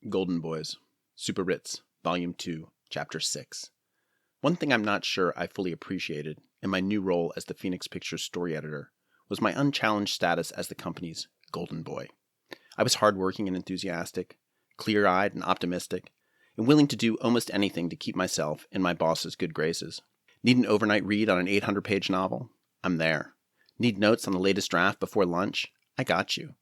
Golden Boys, Super Ritz, Volume 2, Chapter 6. One thing I'm not sure I fully appreciated in my new role as the Phoenix Pictures story editor was my unchallenged status as the company's golden boy. I was hardworking and enthusiastic, clear-eyed and optimistic, and willing to do almost anything to keep myself in my boss's good graces. Need an overnight read on an 800-page novel? I'm there. Need notes on the latest draft before lunch? I got you.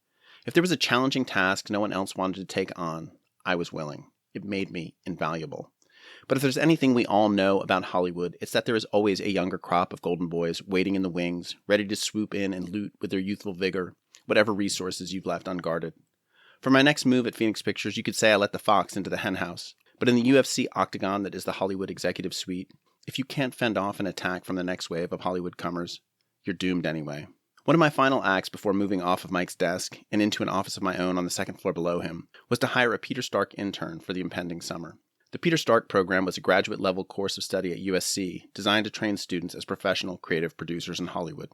If there was a challenging task no one else wanted to take on, I was willing. It made me invaluable. But if there's anything we all know about Hollywood, it's that there is always a younger crop of golden boys waiting in the wings, ready to swoop in and loot with their youthful vigor whatever resources you've left unguarded. For my next move at Phoenix Pictures, you could say I let the fox into the henhouse. But in the UFC octagon that is the Hollywood executive suite, if you can't fend off an attack from the next wave of Hollywood comers, you're doomed anyway. One of my final acts before moving off of Mike's desk and into an office of my own on the second floor below him was to hire a Peter Stark intern for the impending summer. The Peter Stark program was a graduate-level course of study at USC designed to train students as professional creative producers in Hollywood.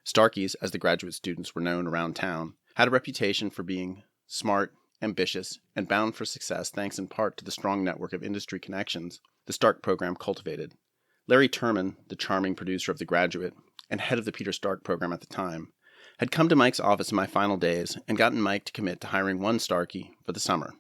Starkies, as the graduate students were known around town, had a reputation for being smart, ambitious, and bound for success thanks in part to the strong network of industry connections the Stark program cultivated. Larry Terman, the charming producer of The Graduate, and head of the Peter Stark program at the time, had come to Mike's office in my final days and gotten Mike to commit to hiring one Starkie for the summer.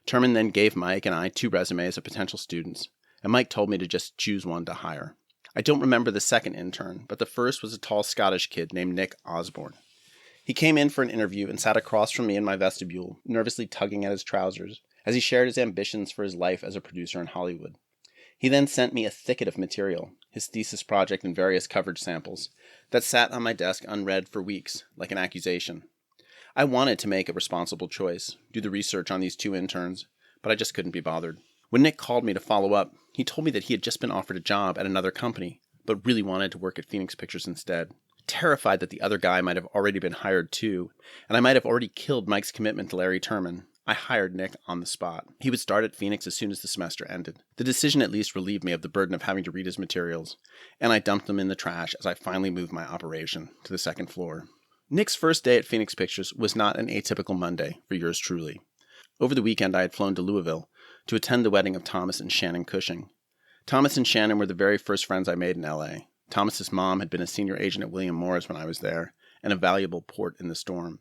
Terman then gave Mike and I 2 resumes of potential students, and Mike told me to just choose one to hire. I don't remember the second intern, but the first was a tall Scottish kid named Nick Osborne. He came in for an interview and sat across from me in my vestibule, nervously tugging at his trousers, as he shared his ambitions for his life as a producer in Hollywood. He then sent me a thicket of material, his thesis project and various coverage samples, that sat on my desk unread for weeks, like an accusation. I wanted to make a responsible choice, do the research on these 2 interns, but I just couldn't be bothered. When Nick called me to follow up, he told me that he had just been offered a job at another company, but really wanted to work at Phoenix Pictures instead. Terrified that the other guy might have already been hired too, and I might have already killed Mike's commitment to Larry Terman, I hired Nick on the spot. He would start at Phoenix as soon as the semester ended. The decision at least relieved me of the burden of having to read his materials, and I dumped them in the trash as I finally moved my operation to the second floor. Nick's first day at Phoenix Pictures was not an atypical Monday for yours truly. Over the weekend, I had flown to Louisville to attend the wedding of Thomas and Shannon Cushing. Thomas and Shannon were the very first friends I made in L.A. Thomas's mom had been a senior agent at William Morris when I was there, and a valuable port in the storm.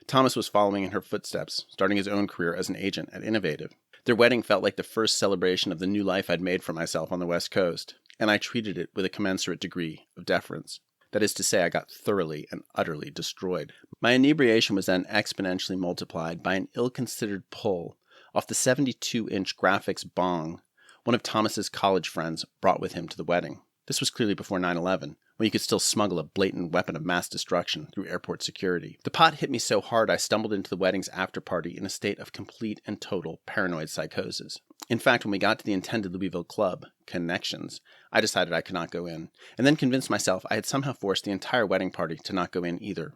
Thomas was following in her footsteps, starting his own career as an agent at Innovative. Their wedding felt like the first celebration of the new life I'd made for myself on the West Coast, and I treated it with a commensurate degree of deference. That is to say, I got thoroughly and utterly destroyed. My inebriation was then exponentially multiplied by an ill-considered pull off the 72-inch graphics bong one of Thomas's college friends brought with him to the wedding. This was clearly before 9/11, when you could still smuggle a blatant weapon of mass destruction through airport security. The pot hit me so hard I stumbled into the wedding's after-party in a state of complete and total paranoid psychosis. In fact, when we got to the intended Louisville club, Connections, I decided I could not go in, and then convinced myself I had somehow forced the entire wedding party to not go in either.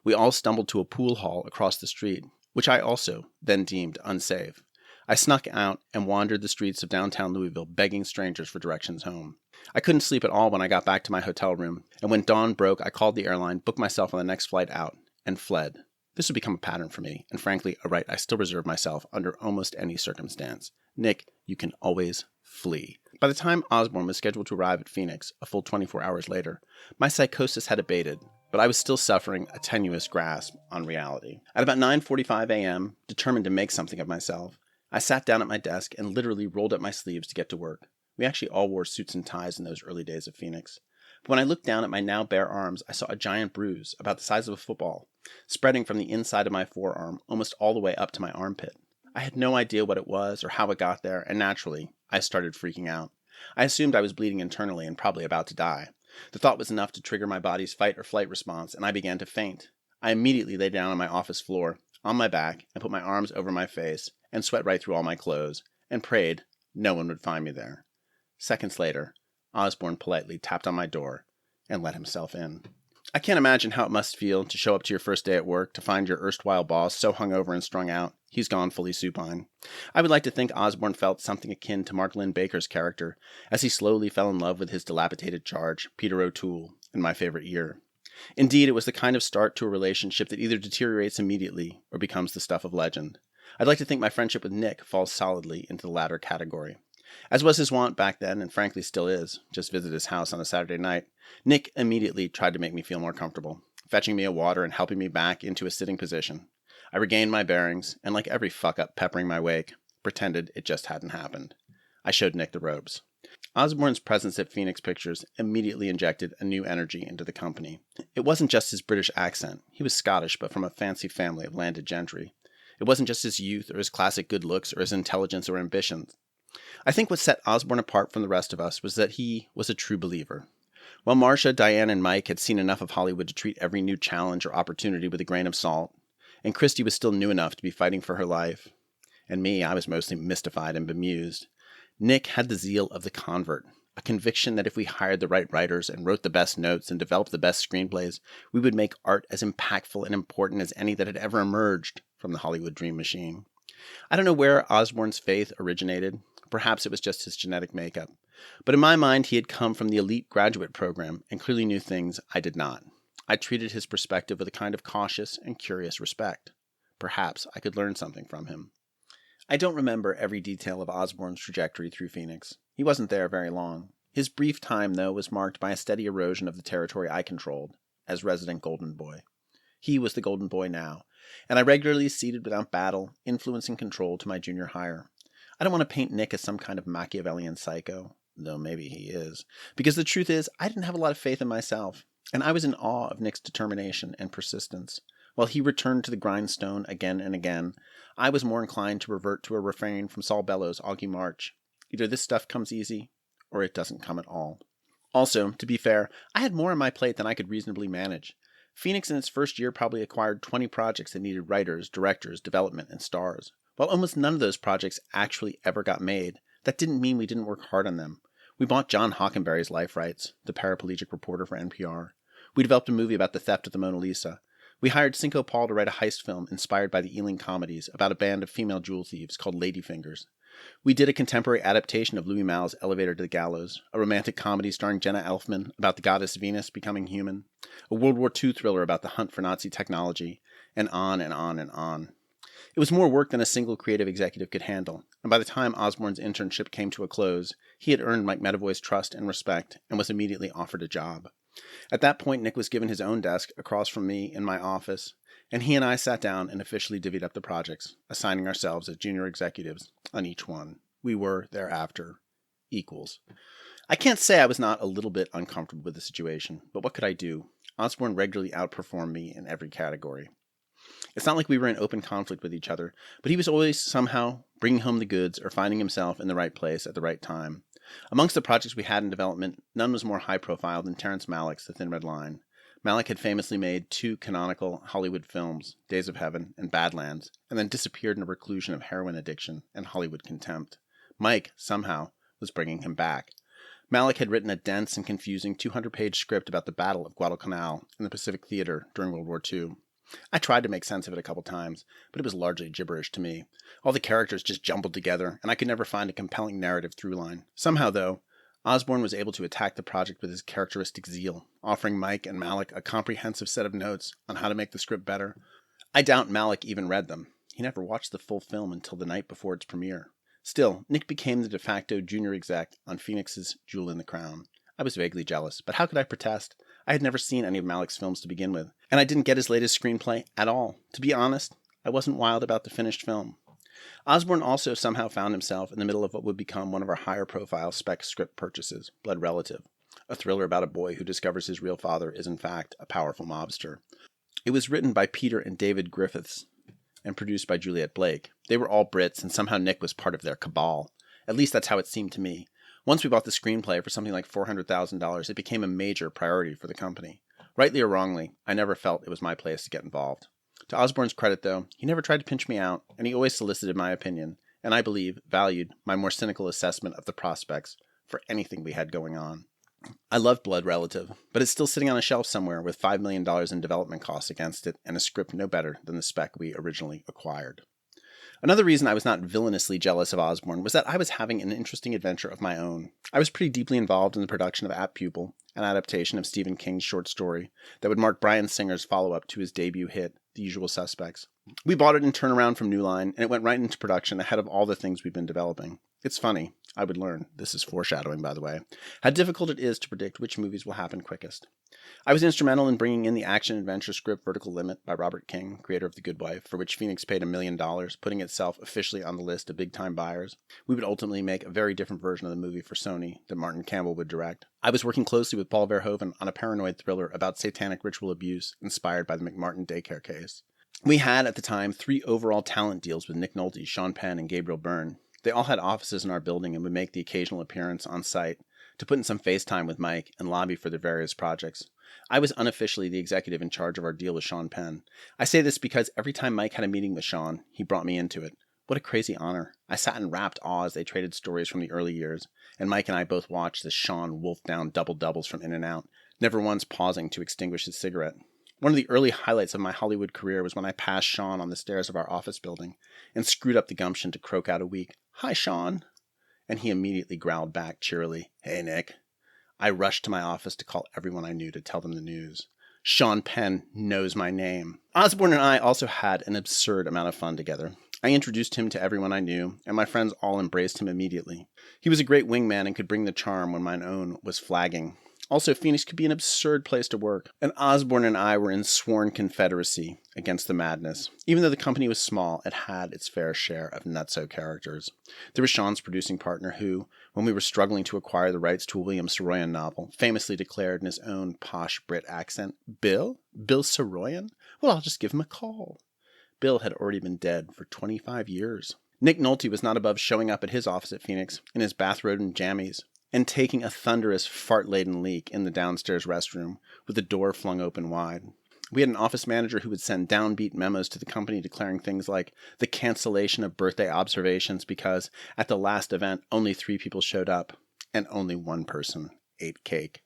We all stumbled to a pool hall across the street, which I also then deemed unsafe. I snuck out and wandered the streets of downtown Louisville begging strangers for directions home. I couldn't sleep at all when I got back to my hotel room, and when dawn broke, I called the airline, booked myself on the next flight out, and fled. This would become a pattern for me, and frankly, a right I still reserve myself under almost any circumstance. Nick, you can always flee. By the time Osborne was scheduled to arrive at Phoenix, a full 24 hours later, my psychosis had abated, but I was still suffering a tenuous grasp on reality. At about 9:45 a.m., determined to make something of myself, I sat down at my desk and literally rolled up my sleeves to get to work. We actually all wore suits and ties in those early days of Phoenix. But when I looked down at my now bare arms, I saw a giant bruise, about the size of a football, spreading from the inside of my forearm almost all the way up to my armpit. I had no idea what it was or how it got there, and naturally, I started freaking out. I assumed I was bleeding internally and probably about to die. The thought was enough to trigger my body's fight or flight response, and I began to faint. I immediately lay down on my office floor, on my back, and put my arms over my face, and sweat right through all my clothes, and prayed no one would find me there. Seconds later, Osborne politely tapped on my door and let himself in. I can't imagine how it must feel to show up to your first day at work to find your erstwhile boss so hungover and strung out, he's gone fully supine. I would like to think Osborne felt something akin to Mark Lynn Baker's character as he slowly fell in love with his dilapidated charge, Peter O'Toole, in My Favorite Year. Indeed, it was the kind of start to a relationship that either deteriorates immediately or becomes the stuff of legend. I'd like to think my friendship with Nick falls solidly into the latter category. As was his wont back then, and frankly still is, just visit his house on a Saturday night, Nick immediately tried to make me feel more comfortable, fetching me a water and helping me back into a sitting position. I regained my bearings, and like every fuck-up peppering my wake, pretended it just hadn't happened. I showed Nick the ropes. Osborne's presence at Phoenix Pictures immediately injected a new energy into the company. It wasn't just his British accent. He was Scottish, but from a fancy family of landed gentry. It wasn't just his youth, or his classic good looks, or his intelligence or ambitions. I think what set Osborne apart from the rest of us was that he was a true believer. While Marcia, Diane, and Mike had seen enough of Hollywood to treat every new challenge or opportunity with a grain of salt, and Christy was still new enough to be fighting for her life, and me, I was mostly mystified and bemused, Nick had the zeal of the convert, a conviction that if we hired the right writers and wrote the best notes and developed the best screenplays, we would make art as impactful and important as any that had ever emerged from the Hollywood dream machine. I don't know where Osborne's faith originated. Perhaps it was just his genetic makeup. But in my mind, he had come from the elite graduate program and clearly knew things I did not. I treated his perspective with a kind of cautious and curious respect. Perhaps I could learn something from him. I don't remember every detail of Osborne's trajectory through Phoenix. He wasn't there very long. His brief time, though, was marked by a steady erosion of the territory I controlled, as resident Golden Boy. He was the Golden Boy now, and I regularly ceded without battle, influence and control to my junior hire. I don't want to paint Nick as some kind of Machiavellian psycho, though maybe he is, because the truth is, I didn't have a lot of faith in myself, and I was in awe of Nick's determination and persistence. While he returned to the grindstone again and again, I was more inclined to revert to a refrain from Saul Bellows' Augie March. Either this stuff comes easy, or it doesn't come at all. Also, to be fair, I had more on my plate than I could reasonably manage. Phoenix in its first year probably acquired 20 projects that needed writers, directors, development, and stars. While almost none of those projects actually ever got made, that didn't mean we didn't work hard on them. We bought John Hockenberry's life rights, the paraplegic reporter for NPR. We developed a movie about the theft of the Mona Lisa. We hired Cinco Paul to write a heist film inspired by the Ealing comedies about a band of female jewel thieves called Ladyfingers. We did a contemporary adaptation of Louis Malle's Elevator to the Gallows, a romantic comedy starring Jenna Elfman about the goddess Venus becoming human, a World War II thriller about the hunt for Nazi technology, and on and on and on. It was more work than a single creative executive could handle, and by the time Osborne's internship came to a close, he had earned Mike Medavoy's trust and respect and was immediately offered a job. At that point, Nick was given his own desk across from me in my office, and he and I sat down and officially divvied up the projects, assigning ourselves as junior executives on each one. We were, thereafter, equals. I can't say I was not a little bit uncomfortable with the situation, but what could I do? Osborne regularly outperformed me in every category. It's not like we were in open conflict with each other, but he was always somehow bringing home the goods or finding himself in the right place at the right time. Amongst the projects we had in development, none was more high-profile than Terrence Malick's The Thin Red Line. Malick had famously made 2 canonical Hollywood films, Days of Heaven and Badlands, and then disappeared in a reclusion of heroin addiction and Hollywood contempt. Mike, somehow, was bringing him back. Malick had written a dense and confusing 200-page script about the Battle of Guadalcanal in the Pacific Theater during World War II. I tried to make sense of it a couple times, but it was largely gibberish to me. All the characters just jumbled together, and I could never find a compelling narrative through line. Somehow, though, Osborne was able to attack the project with his characteristic zeal, offering Mike and Malick a comprehensive set of notes on how to make the script better. I doubt Malick even read them. He never watched the full film until the night before its premiere. Still, Nick became the de facto junior exec on Phoenix's Jewel in the Crown. I was vaguely jealous, but how could I protest? I had never seen any of Malick's films to begin with, and I didn't get his latest screenplay at all. To be honest, I wasn't wild about the finished film. Osborne also somehow found himself in the middle of what would become one of our higher-profile spec script purchases, Blood Relative, a thriller about a boy who discovers his real father is in fact a powerful mobster. It was written by Peter and David Griffiths and produced by Juliet Blake. They were all Brits, and somehow Nick was part of their cabal. At least that's how it seemed to me. Once we bought the screenplay for something like $400,000, it became a major priority for the company. Rightly or wrongly, I never felt it was my place to get involved. To Osborne's credit, though, he never tried to pinch me out, and he always solicited my opinion, and I believe valued my more cynical assessment of the prospects for anything we had going on. I love Blood Relative, but it's still sitting on a shelf somewhere with $5 million in development costs against it and a script no better than the spec we originally acquired. Another reason I was not villainously jealous of Osborne was that I was having an interesting adventure of my own. I was pretty deeply involved in the production of At Pupil, an adaptation of Stephen King's short story that would mark Bryan Singer's follow-up to his debut hit, The Usual Suspects. We bought it in turnaround from New Line, and it went right into production ahead of all the things we've been developing. It's funny, I would learn, this is foreshadowing by the way, how difficult it is to predict which movies will happen quickest. I was instrumental in bringing in the action-adventure script Vertical Limit by Robert King, creator of The Good Wife, for which Phoenix paid $1 million, putting itself officially on the list of big-time buyers. We would ultimately make a very different version of the movie for Sony that Martin Campbell would direct. I was working closely with Paul Verhoeven on a paranoid thriller about satanic ritual abuse inspired by the McMartin daycare case. We had, at the time, 3 overall talent deals with Nick Nolte, Sean Penn, and Gabriel Byrne. They all had offices in our building and would make the occasional appearance on site to put in some FaceTime with Mike and lobby for their various projects. I was unofficially the executive in charge of our deal with Sean Penn. I say this because every time Mike had a meeting with Sean, he brought me into it. What a crazy honor. I sat in rapt awe as they traded stories from the early years, and Mike and I both watched as Sean wolfed down double-doubles from In-N-Out, never once pausing to extinguish his cigarette. One of the early highlights of my Hollywood career was when I passed Sean on the stairs of our office building and screwed up the gumption to croak out a weak, "Hi, Sean." And he immediately growled back cheerily, "Hey, Nick." I rushed to my office to call everyone I knew to tell them the news. Sean Penn knows my name. Osborne and I also had an absurd amount of fun together. I introduced him to everyone I knew, and my friends all embraced him immediately. He was a great wingman and could bring the charm when mine own was flagging. Also, Phoenix could be an absurd place to work, and Osborne and I were in sworn confederacy against the madness. Even though the company was small, it had its fair share of nutso characters. There was Sean's producing partner who, when we were struggling to acquire the rights to a William Saroyan novel, famously declared in his own posh Brit accent, Bill Saroyan? Well, I'll just give him a call." Bill had already been dead for 25 years. Nick Nolte was not above showing up at his office at Phoenix in his bathrobe and jammies, and taking a thunderous fart-laden leak in the downstairs restroom with the door flung open wide. We had an office manager who would send downbeat memos to the company declaring things like the cancellation of birthday observations because at the last event only 3 people showed up and only 1 person ate cake.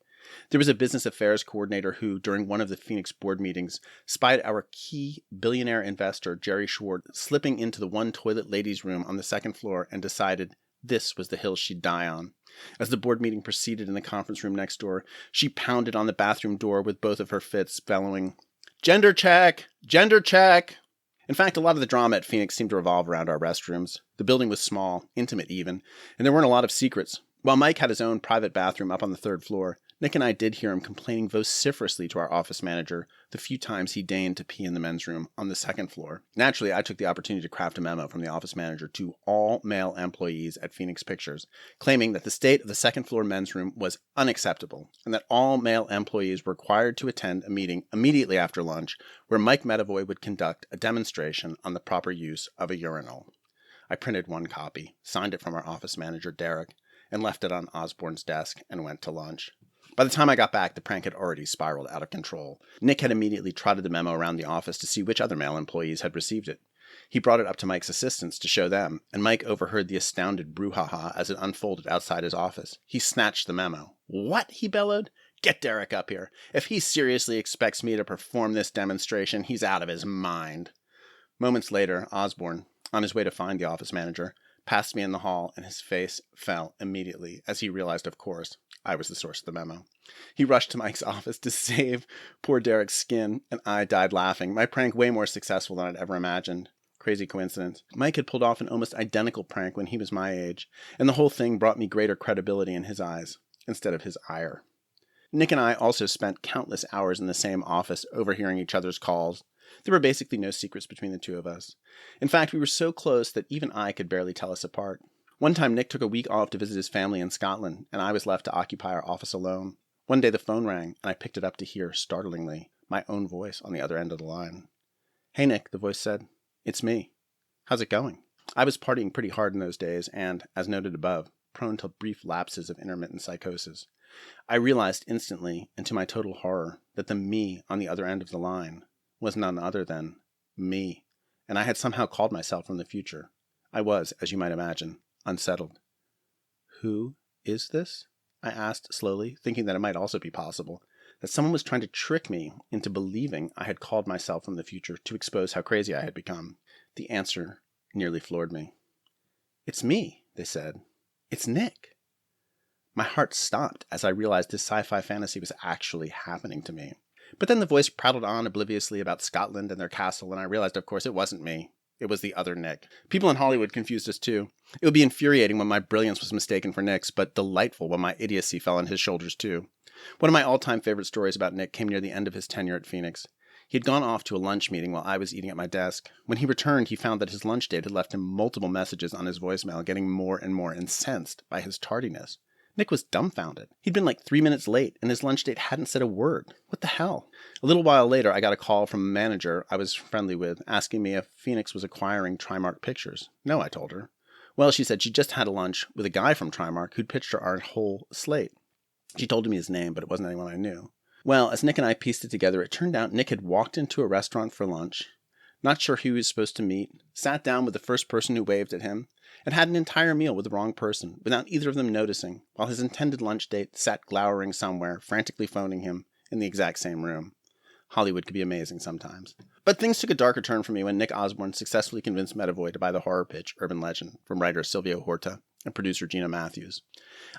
There was a business affairs coordinator who, during one of the Phoenix board meetings, spied our key billionaire investor, Jerry Schwartz, slipping into the one-toilet ladies' room on the 2nd floor and decided this was the hill she'd die on. As the board meeting proceeded in the conference room next door, she pounded on the bathroom door with both of her fists, bellowing, "Gender check! Gender check!" In fact, a lot of the drama at Phoenix seemed to revolve around our restrooms. The building was small, intimate even, and there weren't a lot of secrets. While Mike had his own private bathroom up on the 3rd floor, Nick and I did hear him complaining vociferously to our office manager the few times he deigned to pee in the men's room on the 2nd floor. Naturally, I took the opportunity to craft a memo from the office manager to all male employees at Phoenix Pictures, claiming that the state of the 2nd floor men's room was unacceptable, and that all male employees were required to attend a meeting immediately after lunch where Mike Medavoy would conduct a demonstration on the proper use of a urinal. I printed 1 copy, signed it from our office manager, Derek, and left it on Osborne's desk and went to lunch. By the time I got back, the prank had already spiraled out of control. Nick had immediately trotted the memo around the office to see which other male employees had received it. He brought it up to Mike's assistants to show them, and Mike overheard the astounded brouhaha as it unfolded outside his office. He snatched the memo. "What?" he bellowed. "Get Derek up here. If he seriously expects me to perform this demonstration, he's out of his mind." Moments later, Osborne, on his way to find the office manager, passed me in the hall, and his face fell immediately as he realized, of course, I was the source of the memo. He rushed to Mike's office to save poor Derek's skin, and I died laughing, my prank way more successful than I'd ever imagined. Crazy coincidence. Mike had pulled off an almost identical prank when he was my age, and the whole thing brought me greater credibility in his eyes, instead of his ire. Nick and I also spent countless hours in the same office overhearing each other's calls. There were basically no secrets between the two of us. In fact, we were so close that even I could barely tell us apart. One time Nick took a week off to visit his family in Scotland, and I was left to occupy our office alone. One day the phone rang, and I picked it up to hear, startlingly, my own voice on the other end of the line. "Hey, Nick," the voice said. "It's me. How's it going?" I was partying pretty hard in those days and, as noted above, prone to brief lapses of intermittent psychosis. I realized instantly, and to my total horror, that the me on the other end of the line was none other than me, and I had somehow called myself from the future. I was, as you might imagine, unsettled. "Who is this?" I asked slowly, thinking that it might also be possible that someone was trying to trick me into believing I had called myself from the future to expose how crazy I had become. The answer nearly floored me. "It's me," they said. "It's Nick." My heart stopped as I realized this sci-fi fantasy was actually happening to me. But then the voice prattled on obliviously about Scotland and their castle, and I realized, of course, it wasn't me. It was the other Nick. People in Hollywood confused us too. It would be infuriating when my brilliance was mistaken for Nick's, but delightful when my idiocy fell on his shoulders too. One of my all-time favorite stories about Nick came near the end of his tenure at Phoenix. He had gone off to a lunch meeting while I was eating at my desk. When he returned, he found that his lunch date had left him multiple messages on his voicemail, getting more and more incensed by his tardiness. Nick was dumbfounded. He'd been like 3 minutes late, and his lunch date hadn't said a word. What the hell? A little while later, I got a call from a manager I was friendly with, asking me if Phoenix was acquiring Trimark Pictures. No, I told her. Well, she said she just had a lunch with a guy from Trimark who'd pitched her our whole slate. She told me his name, but it wasn't anyone I knew. Well, as Nick and I pieced it together, it turned out Nick had walked into a restaurant for lunch, not sure who he was supposed to meet, sat down with the first person who waved at him, and had an entire meal with the wrong person, without either of them noticing, while his intended lunch date sat glowering somewhere, frantically phoning him in the exact same room. Hollywood could be amazing sometimes. But things took a darker turn for me when Nick Osborne successfully convinced Metavoy to buy the horror pitch, Urban Legend, from writer Silvio Horta and producer Gina Matthews.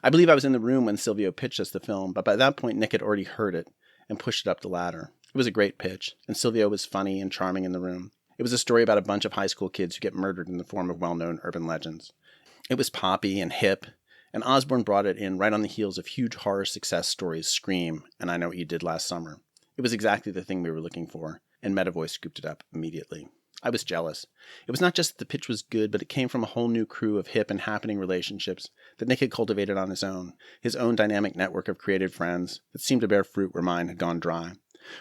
I believe I was in the room when Silvio pitched us the film, but by that point Nick had already heard it and pushed it up the ladder. It was a great pitch, and Silvio was funny and charming in the room. It was a story about a bunch of high school kids who get murdered in the form of well-known urban legends. It was poppy and hip, and Osborne brought it in right on the heels of huge horror success stories Scream and I Know What You Did Last Summer. It was exactly the thing we were looking for, and Metavoy scooped it up immediately. I was jealous. It was not just that the pitch was good, but it came from a whole new crew of hip and happening relationships that Nick had cultivated on his own dynamic network of creative friends that seemed to bear fruit where mine had gone dry.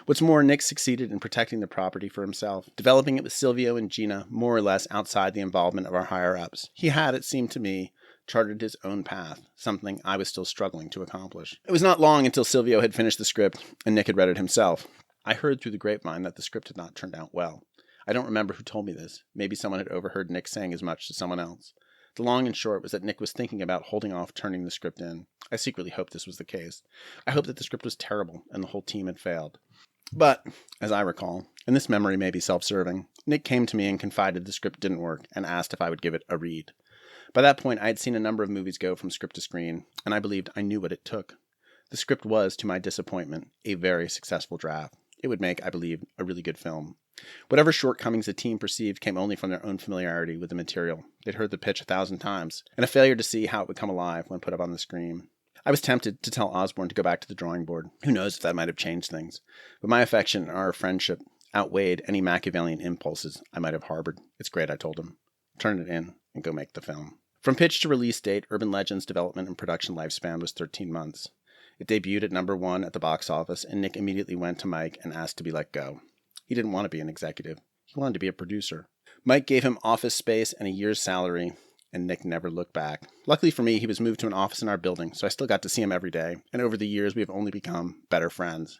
What's more, Nick succeeded in protecting the property for himself, developing it with Silvio and Gina more or less outside the involvement of our higher-ups. He had, it seemed to me, charted his own path, something I was still struggling to accomplish. It was not long until Silvio had finished the script and Nick had read it himself. I heard through the grapevine that the script had not turned out well. I don't remember who told me this. Maybe someone had overheard Nick saying as much to someone else. The long and short was that Nick was thinking about holding off turning the script in. I secretly hoped this was the case. I hoped that the script was terrible and the whole team had failed. But, as I recall, and this memory may be self-serving, Nick came to me and confided the script didn't work and asked if I would give it a read. By that point, I had seen a number of movies go from script to screen, and I believed I knew what it took. The script was, to my disappointment, a very successful draft. It would make, I believe, a really good film. Whatever shortcomings the team perceived came only from their own familiarity with the material. They'd heard the pitch 1,000 times, and a failure to see how it would come alive when put up on the screen. I was tempted to tell Osborne to go back to the drawing board. Who knows if that might have changed things. But my affection and our friendship outweighed any Machiavellian impulses I might have harbored. It's great, I told him. Turn it in and go make the film. From pitch to release date, Urban Legend's development and production lifespan was 13 months. It debuted at number 1 at the box office, and Nick immediately went to Mike and asked to be let go. He didn't want to be an executive. He wanted to be a producer. Mike gave him office space and a year's salary, and Nick never looked back. Luckily for me, he was moved to an office in our building, so I still got to see him every day, and over the years we have only become better friends.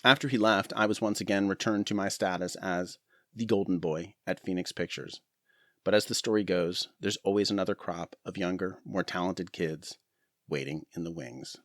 After he left, I was once again returned to my status as the golden boy at Phoenix Pictures. But as the story goes, there's always another crop of younger, more talented kids waiting in the wings.